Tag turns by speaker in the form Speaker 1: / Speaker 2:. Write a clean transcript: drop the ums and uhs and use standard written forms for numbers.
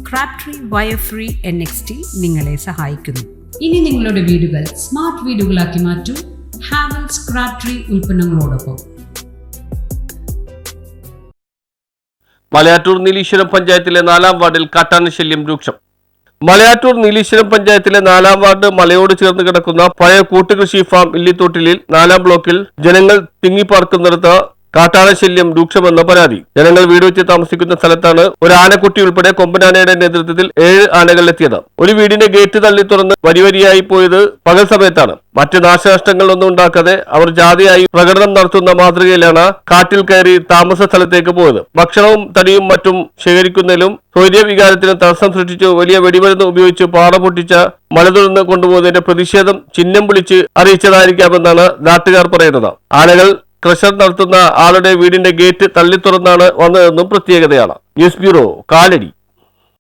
Speaker 1: Crabtree wire free NXT നിങ്ങളെ സഹായിക്കുന്നു. ഇനി നിങ്ങളുടെ വീടുകൾ സ്മാർട്ട് വീടുകളാക്കി മാറ്റൂ ഹാവൽസ് ക്രാബ്ട്രീ ഉൽപ്പന്നങ്ങളോടൊപ്പം.
Speaker 2: മലയാറ്റൂർ നീലീശ്വരം പഞ്ചായത്തിലെ 4-ാം വാർഡിൽ കാട്ടാന ശല്യം രൂക്ഷം. മലയാറ്റൂർ നീലീശ്വരം പഞ്ചായത്തിലെ 4-ാം വാർഡ് മലയോട് ചേർന്ന് കിടക്കുന്ന പഴയ കൂട്ടുകൃഷി ഫാം ഇല്ലിത്തോട്ടിലിൽ 4-ാം ബ്ലോക്കിൽ ജനങ്ങൾ തിങ്ങിപ്പാർക്കുന്നിടത്ത് കാട്ടാന ശല്യം രൂക്ഷമെന്ന പരാതി. ജനങ്ങൾ വീട് വെച്ച് താമസിക്കുന്ന സ്ഥലത്താണ് ഒരു ആനക്കുട്ടി ഉൾപ്പെടെ കൊമ്പനാനയുടെ നേതൃത്വത്തിൽ 7 ആനകളിലെത്തിയത്. ഒരു വീടിന്റെ ഗേറ്റ് തള്ളി തുറന്ന് വരിവരിയായി പോയത് പകൽ സമയത്താണ്. മറ്റ് നാശനഷ്ടങ്ങളൊന്നും ഉണ്ടാക്കാതെ അവർ ജാതിയായി പ്രകടനം നടത്തുന്ന മാതൃകയിലാണ് കാട്ടിൽ കയറി താമസ സ്ഥലത്തേക്ക് പോയത്. ഭക്ഷണവും തടിയും മറ്റും ശേഖരിക്കുന്നതിലും സ്വൈര്യവികാരത്തിന് തടസ്സം സൃഷ്ടിച്ച് വലിയ വെടിമരുന്ന് ഉപയോഗിച്ച് പാറ പൊട്ടിച്ച മലതുറന്ന് കൊണ്ടുപോകുന്നതിന്റെ പ്രതിഷേധം ചിഹ്നം വിളിച്ച് അറിയിച്ചതായിരിക്കാമെന്നാണ് നാട്ടുകാർ പറയുന്നത്. ആനകൾ ക്രഷർ നടത്തുന്ന ആളുടെ വീടിന്റെ ഗേറ്റ് തള്ളി തുറന്നാണ് വന്നതെന്നും പ്രത്യേകതയാണ്. News bureau, Kalady.